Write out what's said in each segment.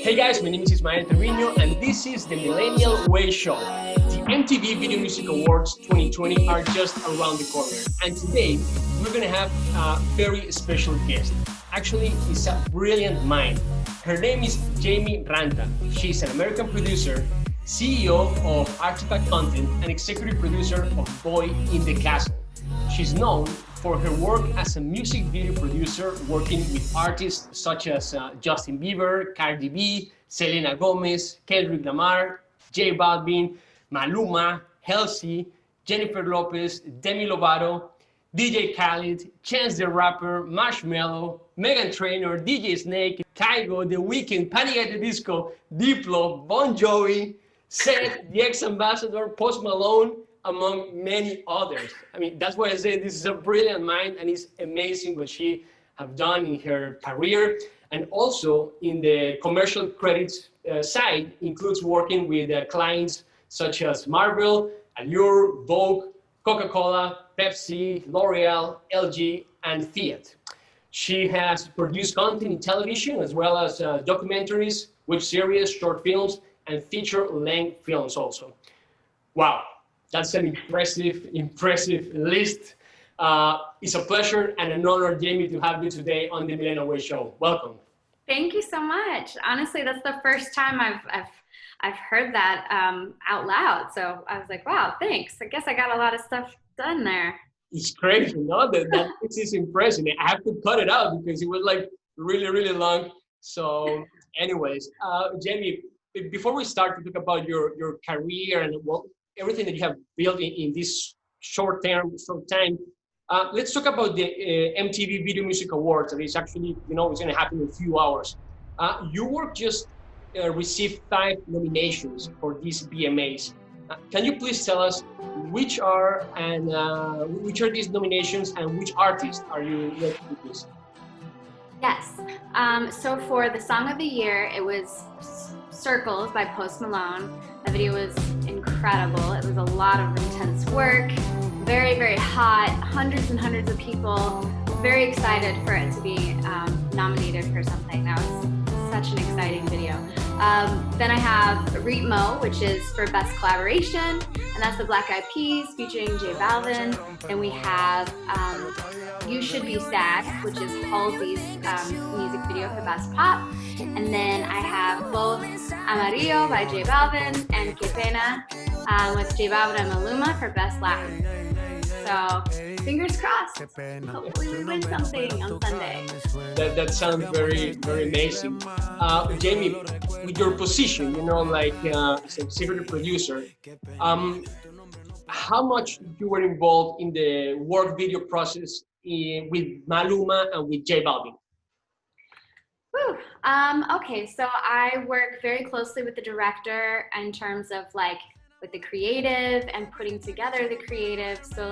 Hey guys, my name is Ritmo, and this is the Millennial Way Show. The MTV Video Music Awards 2020 are just around the corner, and today we're gonna have a very special guest. Actually, it's a brilliant mind. Her name is Jamee Ranta. She's an American producer, CEO of Artifact Content, and executive producer of Boy in the Castle. She's known for her work as a music video producer, working with artists such as Justin Bieber, Cardi B, Selena Gomez, Kendrick Lamar, Balvin, Maluma, Halsey, Jennifer Lopez, Demi Lovato, DJ Khaled, Chance the Rapper, Marshmallow, Megan Trainor, DJ Snake, Kygo, The Weeknd, Panic at the Disco, Diplo, Bon Jovi, Seth, the ex-ambassador, Post Malone, among many others. I mean, that's why I say this is a brilliant mind, and it's amazing what she have done in her career, and also in the commercial credits side includes working with clients such as Marvel, Allure, Vogue, Coca Cola, Pepsi, L'Oreal, LG, and Fiat. She has produced content in television as well as documentaries, web series, short films, and feature-length films also. Wow. That's an impressive list. It's a pleasure and an honor, Jamie, to have you today on the Millennial Way Show. Welcome. Thank you so much. Honestly, that's the first time I've heard that out loud. So I was like, wow, thanks. I guess I got a lot of stuff done there. It's crazy, no? That is impressive. I have to cut it out because it was like really long. So, anyways, Jamie, before we start to talk about your career and everything that you have built in this short time, let's talk about the MTV Video Music Awards. That is actually, it's going to happen in a few hours. Your work just received 5 nominations for these VMAs. Can you please tell us which are these nominations and which artists are you working with this? Yes. So for the Song of the Year, it was Circles by Post Malone. The video was incredible. It was a lot of intense work, very hot, hundreds and hundreds of people. Very excited for it to be nominated for something. That was such an exciting video. Then I have Ritmo, which is for Best Collaboration, and that's the Black Eyed Peas featuring Balvin. Then we have You Should Be Sad, which is Halsey's music video for Best Pop. And then I have both Amarillo by Balvin and Pena with Balvin and Maluma for Best Latin. So fingers crossed. Hopefully we win something on Sunday. That sounds very amazing. Jamie, with your position, as a executive producer, how much you were involved in the work video process with Maluma and with Balvin? Okay, so I work very closely with the director in terms of with the creative and putting together the creative. So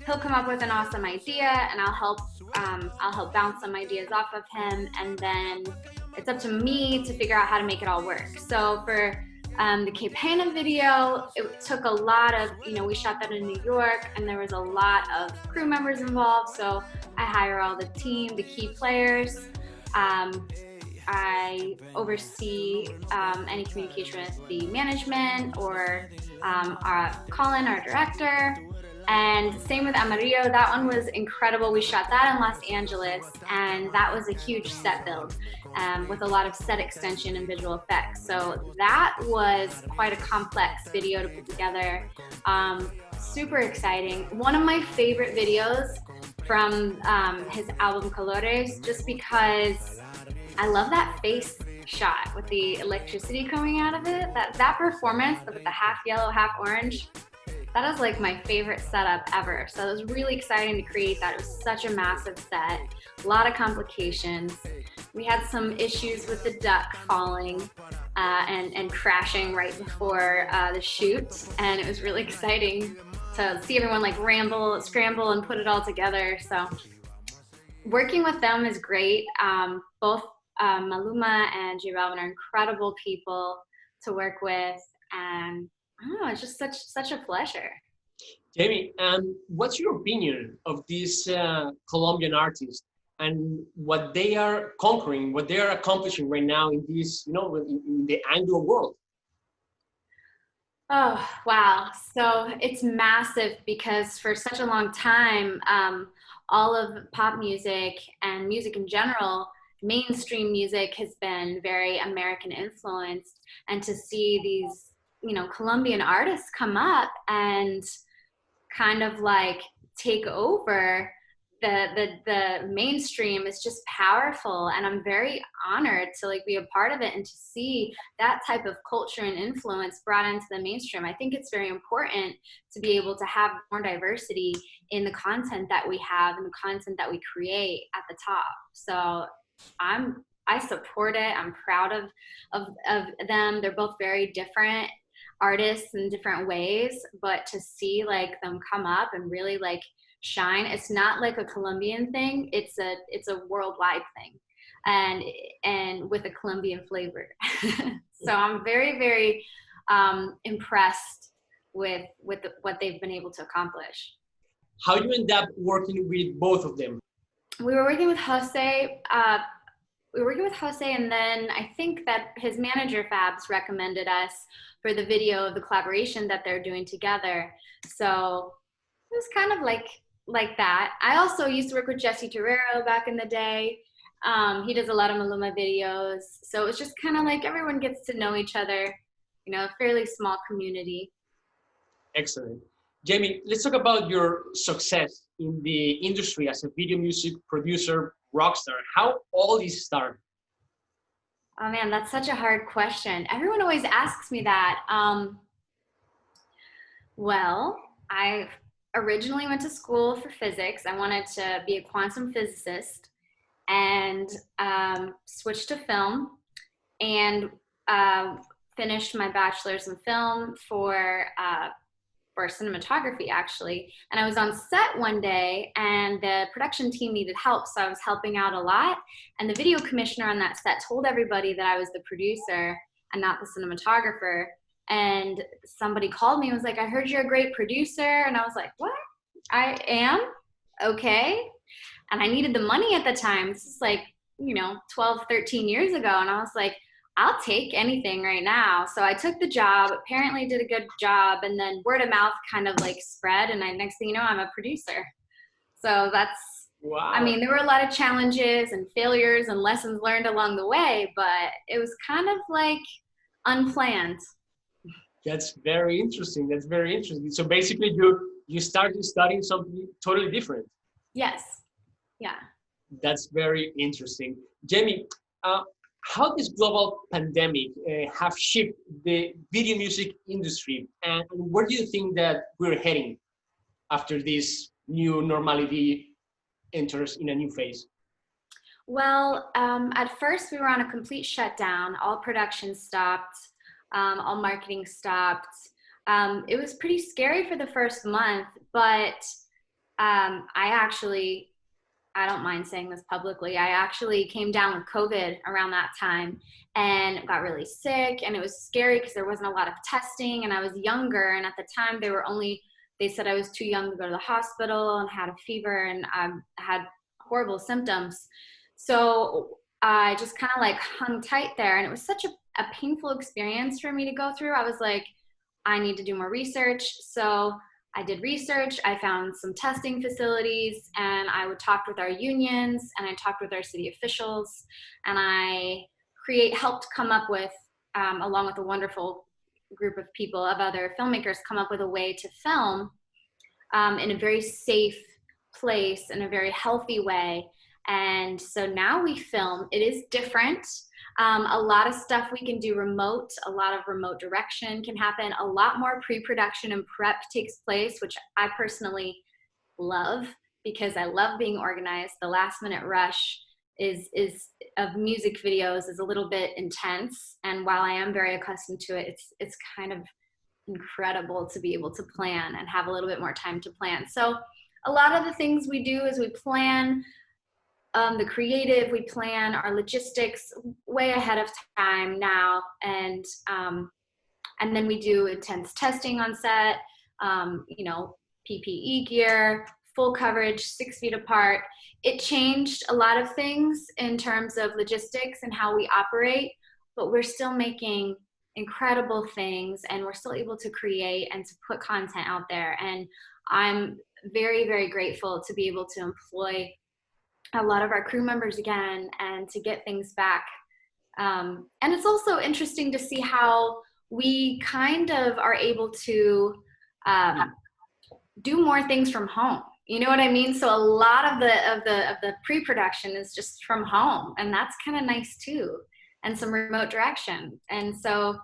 he'll come up with an awesome idea and I'll help bounce some ideas off of him, and then it's up to me to figure out how to make it all work. So for the Pena video, it took a lot of, we shot that in New York and there was a lot of crew members involved. So I hire all the team, the key players. I oversee any communication with the management or Colin, our director. And same with Amarillo, that one was incredible. We shot that in Los Angeles, and that was a huge set build with a lot of set extension and visual effects. So that was quite a complex video to put together. Super exciting. One of my favorite videos from his album Colores, just because I love that face shot with the electricity coming out of it. That performance with the half yellow, half orange, that is my favorite setup ever. So it was really exciting to create that. It was such a massive set, a lot of complications. We had some issues with the duck falling and crashing right before the shoot. And it was really exciting to see everyone scramble and put it all together. So working with them is great. Both Maluma and Balvin are incredible people to work with, and I don't know, it's just such a pleasure. Jamie, what's your opinion of these Colombian artists and what they are conquering, what they are accomplishing right now in this, in the Anglo world? Oh, wow. So it's massive because for such a long time, all of pop music and music in general, mainstream music has been very American influenced. And to see these, Colombian artists come up and kind of like take over the mainstream is just powerful, and I'm very honored to like be a part of it and to see that type of culture and influence brought into the mainstream. I think it's very important to be able to have more diversity in the content that we have and the content that we create at the top. So I support it. I'm proud of them. They're both very different artists in different ways, but to see like them come up and really like shine, it's not like a Colombian thing, it's a worldwide thing, and with a Colombian flavor. So I'm very, very impressed with what they've been able to accomplish. How do you end up working with both of them? We were working with Jose. And then I think that his manager Fabs recommended us for the video of the collaboration that they're doing together. So it was kind of like that. I also used to work with Jesse Terrero back in the day. He does a lot of Maluma videos. So it's just kind of like everyone gets to know each other, a fairly small community. Excellent. Jamie, let's talk about your success in the industry as a video music producer, rock star. How all this started? Oh man, that's such a hard question. Everyone always asks me that. Well, I originally went to school for physics. I wanted to be a quantum physicist, and switched to film, and finished my bachelor's in film for cinematography, actually. And I was on set one day, and the production team needed help, so I was helping out a lot. And the video commissioner on that set told everybody that I was the producer and not the cinematographer. And somebody called me and was like, "I heard you're a great producer." And I was like, "What? I am? Okay." And I needed the money at the time. This is like, 12, 13 years ago. And I was like, I'll take anything right now. So I took the job, apparently did a good job, and then word of mouth kind of like spread. And next thing you know, I'm a producer. So that's, wow. I mean, there were a lot of challenges and failures and lessons learned along the way, but it was kind of like unplanned. That's very interesting. That's very interesting. So basically you started studying something totally different. Yes. Yeah. That's very interesting. Jamie, how this global pandemic have shaped the video music industry, and where do you think that we're heading after this new normality enters in a new phase? Well, at first we were on a complete shutdown. All production stopped, all marketing stopped. It was pretty scary for the first month, but I don't mind saying this publicly, I actually came down with COVID around that time and got really sick, and it was scary because there wasn't a lot of testing, and I was younger, and at the time they said I was too young to go to the hospital and had a fever, and I had horrible symptoms. So I just kind of like hung tight there, and it was such a painful experience for me to go through. I was like, I need to do more research. So I did research, I found some testing facilities, and I would talk with our unions, and I talked with our city officials, and I helped come up with, along with a wonderful group of people, of other filmmakers, come up with a way to film in a very safe place, in a very healthy way. And so now we film. It is different. A lot of stuff we can do remote, a lot of remote direction can happen, a lot more pre-production and prep takes place, which I personally love because I love being organized. The last minute rush is of music videos is a little bit intense, and while I am very accustomed to it, it's kind of incredible to be able to plan and have a little bit more time to plan. So a lot of the things we do is we plan the creative, we plan our logistics way ahead of time now, and then we do intense testing on set, PPE gear, full coverage, 6 feet apart. It changed a lot of things in terms of logistics and how we operate, but we're still making incredible things, and we're still able to create and to put content out there. And I'm very, very grateful to be able to employ a lot of our crew members again and to get things back. And it's also interesting to see how we kind of are able to do more things from home. You know what I mean? So a lot of the pre-production is just from home, and that's kind of nice too, and some remote direction. And so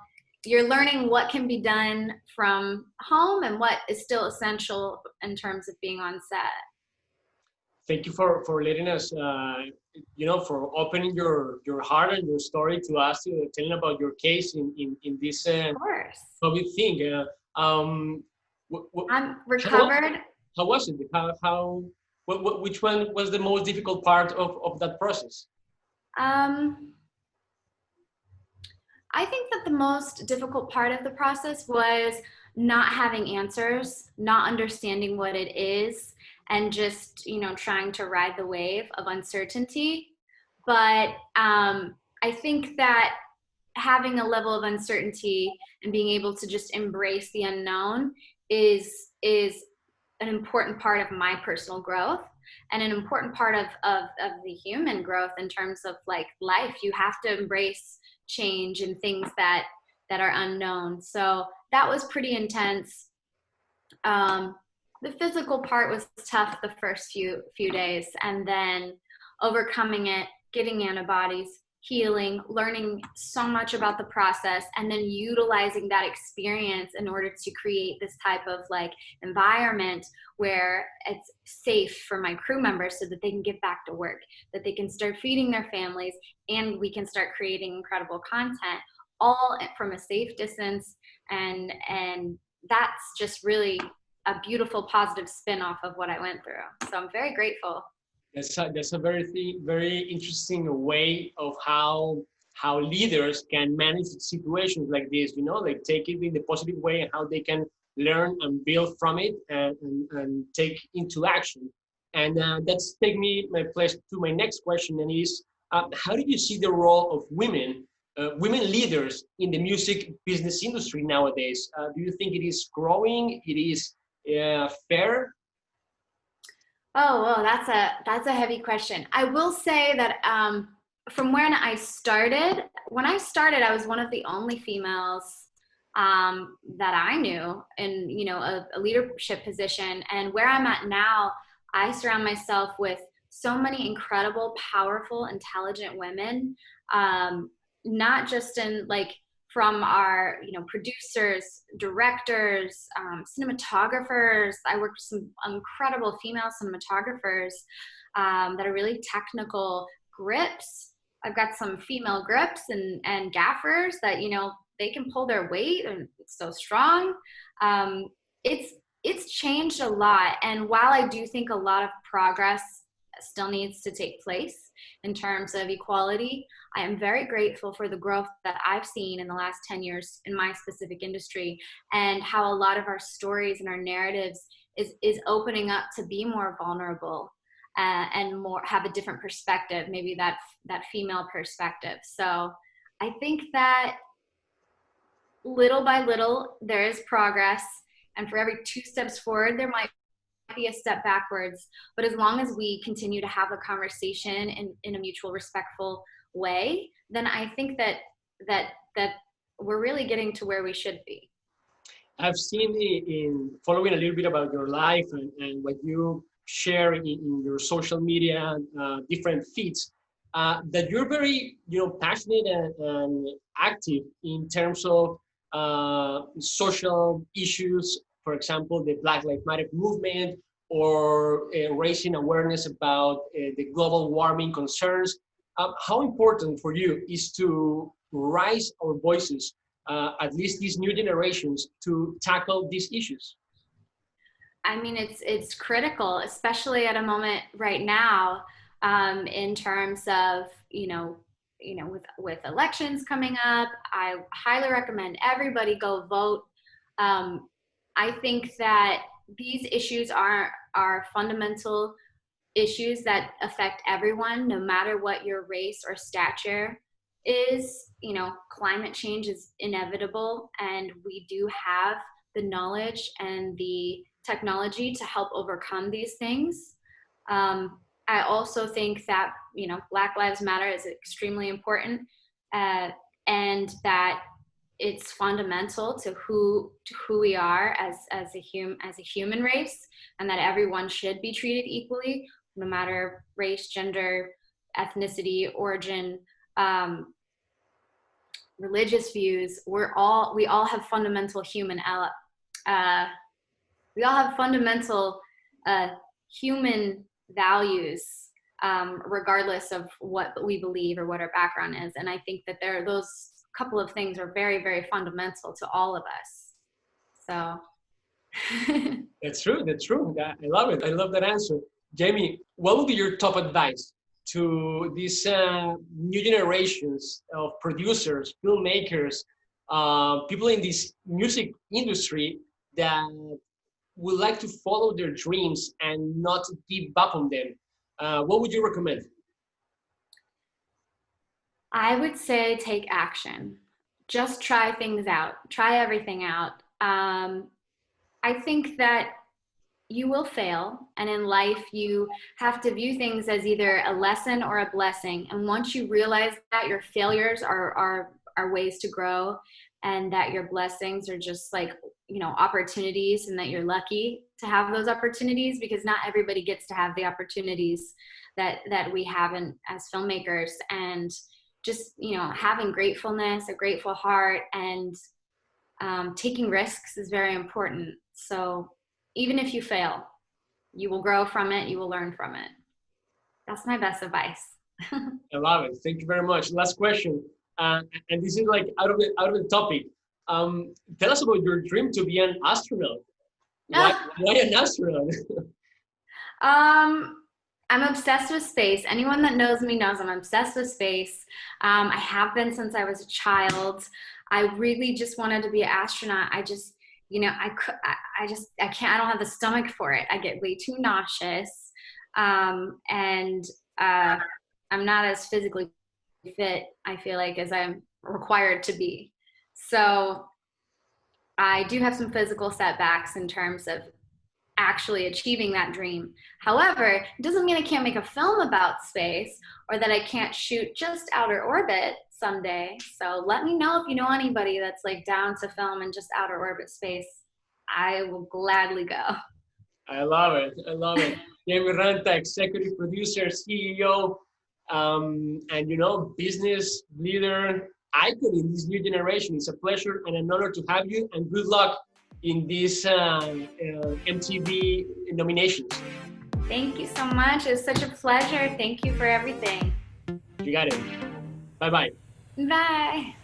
you're learning what can be done from home and what is still essential in terms of being on set. Thank you for letting us, for opening your heart and your story to us, telling about your case in this Of course. COVID thing. I'm recovered. How was it? Which one was the most difficult part of that process? I think that the most difficult part of the process was not having answers, not understanding what it is, and just, trying to ride the wave of uncertainty. But I think that having a level of uncertainty and being able to just embrace the unknown is an important part of my personal growth and an important part of the human growth in terms of like life. You have to embrace change and things that are unknown. So that was pretty intense. The physical part was tough the first few days, and then overcoming it, getting antibodies, healing, learning so much about the process, and then utilizing that experience in order to create this type of like environment where it's safe for my crew members so that they can get back to work, that they can start feeding their families, and we can start creating incredible content, all from a safe distance. And that's just really a beautiful positive spin-off of what I went through. So I'm very grateful. That's a very interesting way of how leaders can manage situations like this, like take it in the positive way and how they can learn and build from it and take into action. And that's take me my place to my next question, and is how do you see the role of women leaders in the music business industry nowadays? Do you think it is growing? It is fair? Oh, well, that's a heavy question. I will say that from when I started, I was one of the only females that I knew in, a leadership position. And where I'm at now, I surround myself with so many incredible, powerful, intelligent women, not just in like from our, producers, directors, cinematographers. I worked with some incredible female cinematographers that are really technical grips. I've got some female grips and gaffers that, they can pull their weight and it's so strong. It's changed a lot. And while I do think a lot of progress still needs to take place in terms of equality, I am very grateful for the growth that I've seen in the last 10 years in my specific industry, and how a lot of our stories and our narratives is opening up to be more vulnerable and more have a different perspective, maybe that female perspective. So I think that little by little there is progress, and for every 2 steps forward there might be a step backwards. But as long as we continue to have a conversation in a mutual respectful way, then I think that we're really getting to where we should be. I've seen in following a little bit about your life and what you share in your social media, different feeds, that you're very, passionate and active in terms of social issues. For example, the Black Lives Matter movement, or raising awareness about the global warming concerns. How important for you is to raise our voices, at least these new generations, to tackle these issues? I mean, it's critical, especially at a moment right now, in terms of, with elections coming up. I highly recommend everybody go vote. I think that these issues are are fundamental issues that affect everyone, no matter what your race or stature is. You know, climate change is inevitable, and we do have the knowledge and the technology to help overcome these things. I also think that, you know, Black Lives Matter is extremely important, and that it's fundamental to who we are as a human race, and that everyone should be treated equally, no matter race, gender, ethnicity, origin, religious views. We all have fundamental human values, regardless of what we believe or what our background is. And I think that those couple of things are very, very fundamental to all of us. So. That's true. I love it. I love that answer. Jamie, what would be your top advice to these new generations of producers, filmmakers, people in this music industry that would like to follow their dreams and not give up on them? What would you recommend? I would say take action. Just try things out. Try everything out. I think that you will fail, and in life you have to view things as either a lesson or a blessing. And once you realize that, your failures are ways to grow, and that your blessings are just like, you know, opportunities, and that you're lucky to have those opportunities, because not everybody gets to have the opportunities that we have as filmmakers. And just, you know, having gratefulness, a grateful heart, and taking risks is very important. So even if you fail, you will grow from it, you will learn from it. That's my best advice. I love it. Thank you very much. Last question, and this is like out of the topic. Tell us about your dream to be an astronaut. Why an astronaut? I'm obsessed with space. Anyone that knows me knows I'm obsessed with space. I have been since I was a child. I really just wanted to be an astronaut. I just, you know, I can't, I don't have the stomach for it. I get way too nauseous. And I'm not as physically fit, I feel like, as I'm required to be. So I do have some physical setbacks in terms of actually achieving that dream. However, it doesn't mean I can't make a film about space, or that I can't shoot just outer orbit someday. So let me know if you know anybody that's like down to film in just outer orbit space. I will gladly go. I love it. Jamee Ranta, executive producer, CEO, and, you know, business leader, icon in this new generation. It's a pleasure and an honor to have you, and good luck in these MTV nominations. Thank you so much. It was such a pleasure. Thank you for everything. You got it. Bye-bye. Bye.